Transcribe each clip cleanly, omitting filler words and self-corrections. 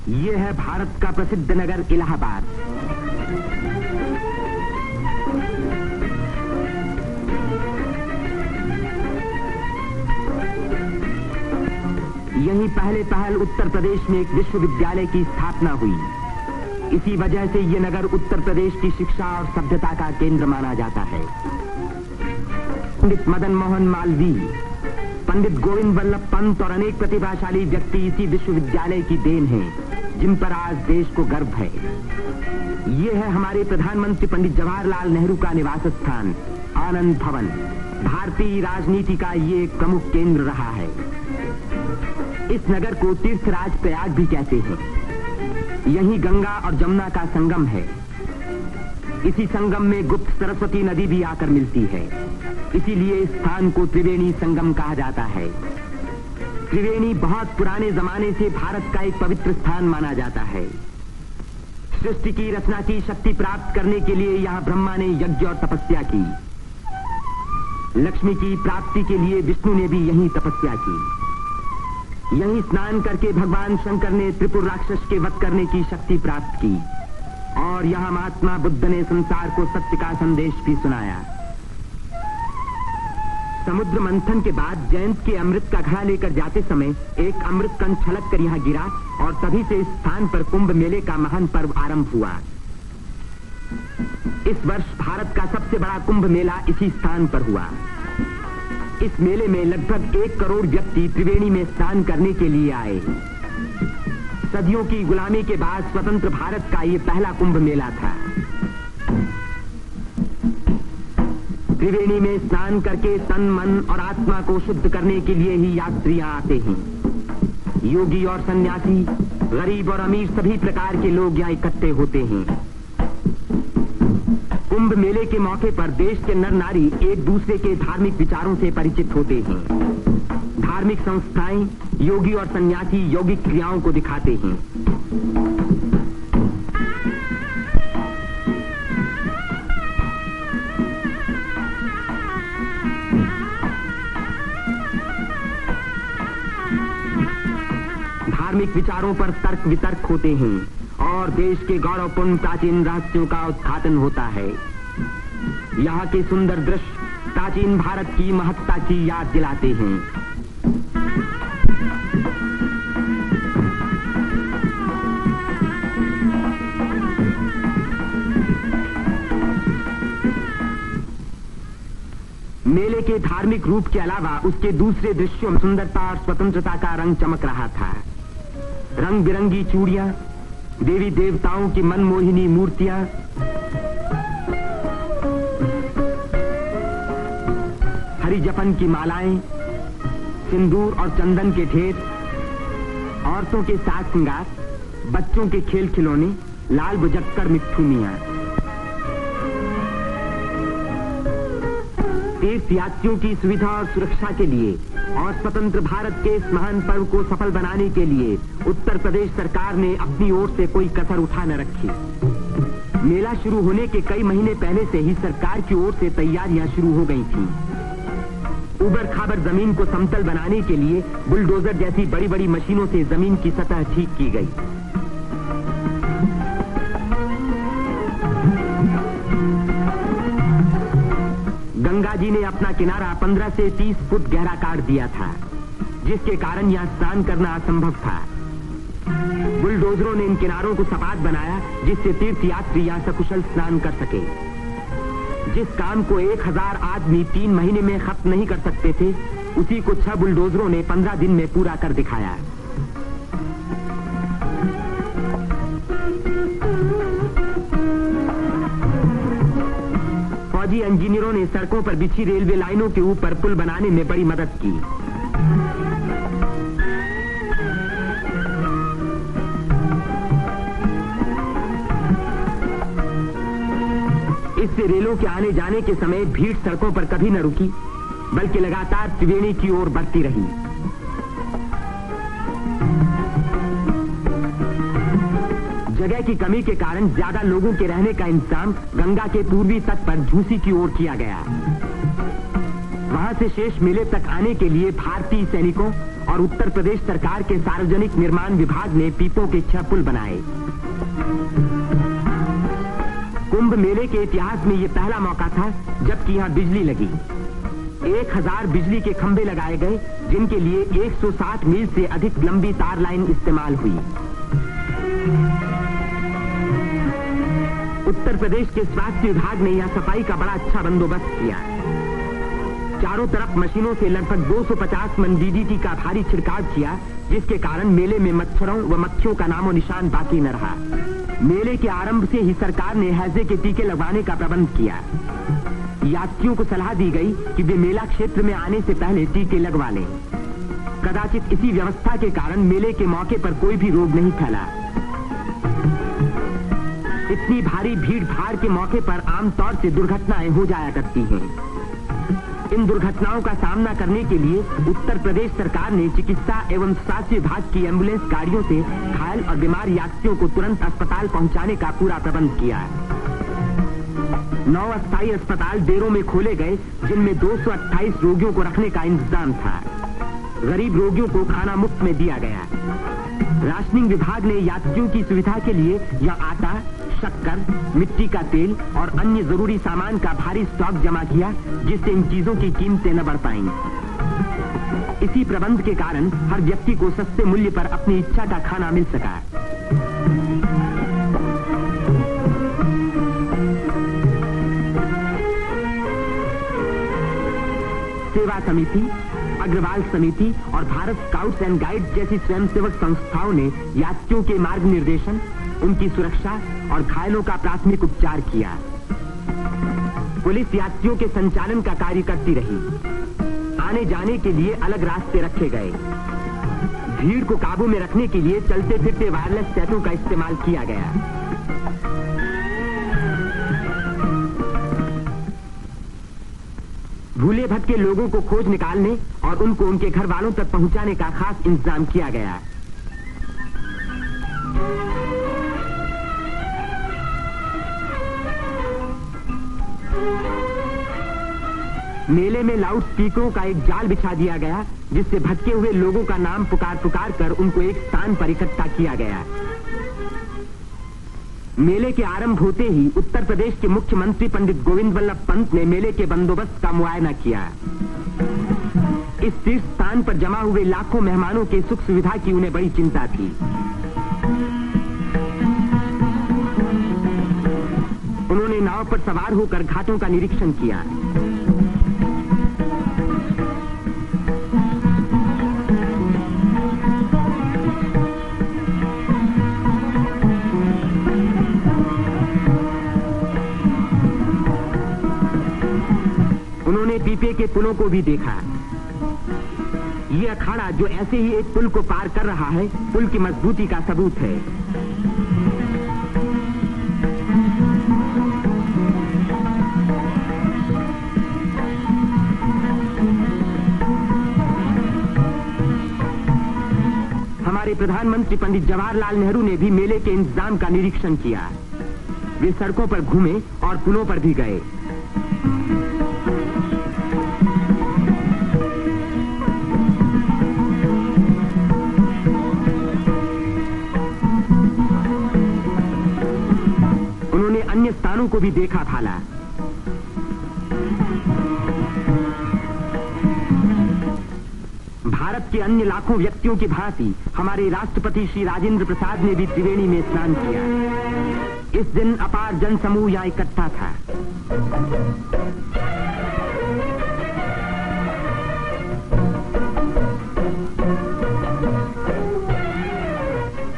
ये है भारत का प्रसिद्ध नगर इलाहाबाद। यहीं पहल उत्तर प्रदेश में एक विश्वविद्यालय की स्थापना हुई। इसी वजह से ये नगर उत्तर प्रदेश की शिक्षा और सभ्यता का केंद्र माना जाता है। पंडित मदन मोहन मालवीय, पंडित गोविंद वल्लभ पंत और अनेक प्रतिभाशाली व्यक्ति इसी विश्वविद्यालय की देन हैं, जिन पर आज देश को गर्व है। ये है हमारे प्रधानमंत्री पंडित जवाहरलाल नेहरू का निवास स्थान, आनंद भवन। भारतीय राजनीति का ये एक प्रमुख केंद्र रहा है। इस नगर को तीर्थराज प्रयाग भी कहते हैं। यहीं गंगा और जमुना का संगम है। इसी संगम में गुप्त सरस्वती नदी भी आकर मिलती है। इसीलिए इस स्थान को त्रिवेणी संगम कहा जाता है। त्रिवेणी बहुत पुराने जमाने से भारत का एक पवित्र स्थान माना जाता है। सृष्टि की रचना की शक्ति प्राप्त करने के लिए यहाँ ब्रह्मा ने यज्ञ और तपस्या की। लक्ष्मी की प्राप्ति के लिए विष्णु ने भी यहीं तपस्या की। यहीं स्नान करके भगवान शंकर ने त्रिपुर राक्षस के वध करने की शक्ति प्राप्त की और यहाँ महात्मा बुद्ध ने संसार को सत्य का संदेश भी सुनाया। समुद्र मंथन के बाद जयंत के अमृत का घड़ा लेकर जाते समय एक अमृत कण छलक कर यहाँ गिरा और तभी से इस स्थान पर कुंभ मेले का महान पर्व आरंभ हुआ। इस वर्ष भारत का सबसे बड़ा कुंभ मेला इसी स्थान पर हुआ। इस मेले में लगभग 1 करोड़ व्यक्ति त्रिवेणी में स्नान करने के लिए आए। सदियों की गुलामी के बाद स्वतंत्र भारत का ये पहला कुंभ मेला था। त्रिवेणी में स्नान करके तन, मन और आत्मा को शुद्ध करने के लिए ही यात्री यहाँ आते हैं। योगी और सन्यासी, गरीब और अमीर सभी प्रकार के लोग यहाँ इकट्ठे होते हैं। कुंभ मेले के मौके पर देश के नर नारी एक दूसरे के धार्मिक विचारों से परिचित होते हैं। धार्मिक संस्थाएं योगी और सन्यासी यौगिक क्रियाओं को दिखाते हैं। धार्मिक विचारों पर तर्क वितर्क होते हैं और देश के गौरवपूर्ण प्राचीन रहस्यों का उद्घाटन होता है। यहाँ के सुंदर दृश्य प्राचीन भारत की महत्ता की याद दिलाते हैं। मेले के धार्मिक रूप के अलावा उसके दूसरे दृश्यों में सुंदरता और स्वतंत्रता का रंग चमक रहा था। रंग बिरंगी चूड़ियां, देवी देवताओं की मनमोहिनी मूर्तियां, हरी जपन की मालाएं, सिंदूर और चंदन के ढेर, औरतों के साज श्रृंगार, बच्चों के खेल खिलौने, लाल बुझक्कर मिट्ठू मियां। तीर्थ यात्रियों की सुविधा और सुरक्षा के लिए और स्वतंत्र भारत के इस महान पर्व को सफल बनाने के लिए उत्तर प्रदेश सरकार ने अपनी ओर से कोई कसर उठा न रखी। मेला शुरू होने के कई महीने पहले से ही सरकार की ओर से तैयारियां शुरू हो गई थीं। उबड़ खाबड़ जमीन को समतल बनाने के लिए बुलडोजर जैसी बड़ी बड़ी मशीनों से जमीन की सतह ठीक की गई। गंगा जी ने अपना किनारा 15 से 30 फुट गहरा काट दिया था, जिसके कारण यहाँ स्नान करना असंभव था। बुलडोजरों ने इन किनारों को सपाट बनाया, जिससे तीर्थ यात्री यहाँ सकुशल स्नान कर सके। जिस काम को 1000 आदमी 3 महीने में खत्म नहीं कर सकते थे, उसी को 6 बुलडोजरों ने 15 दिन में पूरा कर दिखाया। फौजी इंजीनियरों ने सड़कों पर बिछी रेलवे लाइनों के ऊपर पुल बनाने में बड़ी मदद की। इससे रेलों के आने जाने के समय भीड़ सड़कों पर कभी न रुकी, बल्कि लगातार त्रिवेणी की ओर बढ़ती रही। जगह की कमी के कारण ज्यादा लोगों के रहने का इंतजाम गंगा के पूर्वी तट पर झूसी की ओर किया गया। वहां यहां से शेष मेले तक आने के लिए भारतीय सैनिकों और उत्तर प्रदेश सरकार के सार्वजनिक निर्माण विभाग ने पीपों के 6 पुल बनाए। कुंभ मेले के इतिहास में यह पहला मौका था जबकि यहां बिजली लगी। 1000 बिजली के खंभे लगाए गए, जिनके लिए 160 मील से अधिक लंबी तार लाइन इस्तेमाल हुई। उत्तर प्रदेश के स्वास्थ्य विभाग ने यहां सफाई का बड़ा अच्छा बंदोबस्त किया। चारों तरफ मशीनों से लगभग 250 मन डीडीटी का भारी छिड़काव किया, जिसके कारण मेले में मच्छरों व मक्खियों का नामो निशान बाकी न रहा। मेले के आरंभ से ही सरकार ने हैजे के टीके लगवाने का प्रबंध किया। यात्रियों को सलाह दी गई कि वे मेला क्षेत्र में आने से पहले टीके लगवा लें। कदाचित इसी व्यवस्था के कारण मेले के मौके पर कोई भी रोग नहीं फैला। इतनी भारी भीड़ भाड़ के मौके पर आमतौर से दुर्घटनाएं हो जाया करती हैं। इन दुर्घटनाओं का सामना करने के लिए उत्तर प्रदेश सरकार ने चिकित्सा एवं स्वास्थ्य विभाग की एम्बुलेंस गाड़ियों से घायल और बीमार यात्रियों को तुरंत अस्पताल पहुंचाने का पूरा प्रबंध किया। 9 अस्थायी अस्पताल देरों में खोले गए, जिनमें 228 रोगियों को रखने का इंतजाम था। गरीब रोगियों को खाना मुफ्त में दिया गया। राशनिंग विभाग ने यात्रियों की सुविधा के लिए यहां आटा, शक्कर, मिट्टी का तेल और अन्य जरूरी सामान का भारी स्टॉक जमा किया, जिससे इन चीजों की कीमतें न बढ़ पाईं। इसी प्रबंध के कारण हर व्यक्ति को सस्ते मूल्य पर अपनी इच्छा का खाना मिल सका। सेवा समिति, अग्रवाल समिति और भारत स्काउट्स एंड गाइड्स जैसी स्वयंसेवक संस्थाओं ने यात्रियों के मार्ग निर्देशन, उनकी सुरक्षा और घायलों का प्राथमिक उपचार किया। पुलिस यात्रियों के संचालन का कार्य करती रही। आने जाने के लिए अलग रास्ते रखे गए। भीड़ को काबू में रखने के लिए चलते फिरते वायरलेस सेटों का इस्तेमाल किया गया। भूले भटके लोगों को खोज निकालने और उनको उनके घर वालों तक पहुंचाने का खास इंतजाम किया गया। मेले में लाउड स्पीकरों का एक जाल बिछा दिया गया, जिससे भटके हुए लोगों का नाम पुकार पुकार कर उनको एक स्थान पर इकट्ठा किया गया। मेले के आरंभ होते ही उत्तर प्रदेश के मुख्यमंत्री पंडित गोविंद वल्लभ पंत ने मेले के बंदोबस्त का मुआयना किया। इस तीर्थ स्थान पर जमा हुए लाखों मेहमानों के सुख सुविधा की उन्हें बड़ी चिंता थी। उन्होंने नाव पर सवार होकर घाटों का निरीक्षण किया। उन्होंने पीपे के पुलों को भी देखा। ये अखाड़ा जो ऐसे ही एक पुल को पार कर रहा है, पुल की मजबूती का सबूत है। हमारे प्रधानमंत्री पंडित जवाहरलाल नेहरू ने भी मेले के इंतजाम का निरीक्षण किया। वे सड़कों पर घूमे और पुलों पर भी गए। उन्होंने अन्य स्थानों को भी देखा भाला। भारत के अन्य लाखों व्यक्तियों की भांति हमारे राष्ट्रपति श्री राजेंद्र प्रसाद ने भी त्रिवेणी में स्नान किया। इस दिन अपार जनसमूह यहां इकट्ठा था।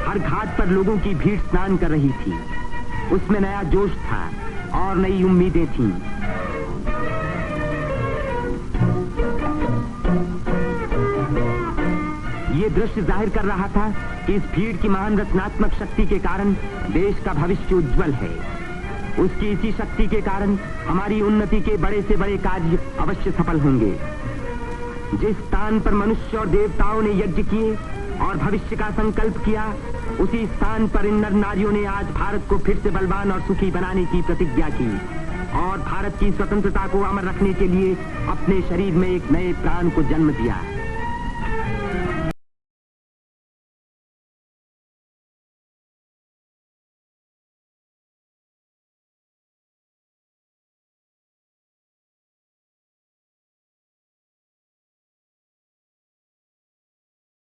हर घाट पर लोगों की भीड़ स्नान कर रही थी। उसमें नया जोश था और नई उम्मीदें थीं। ये दृश्य जाहिर कर रहा था कि इस भीड़ की महान रचनात्मक शक्ति के कारण देश का भविष्य उज्जवल है। उसकी इसी शक्ति के कारण हमारी उन्नति के बड़े से बड़े कार्य अवश्य सफल होंगे। जिस स्थान पर मनुष्य और देवताओं ने यज्ञ किए और भविष्य का संकल्प किया, उसी स्थान पर इन नर नारियों ने आज भारत को फिर से बलवान और सुखी बनाने की प्रतिज्ञा की और और भारत की स्वतंत्रता को अमर रखने के लिए अपने शरीर में एक नए प्राण को जन्म दिया।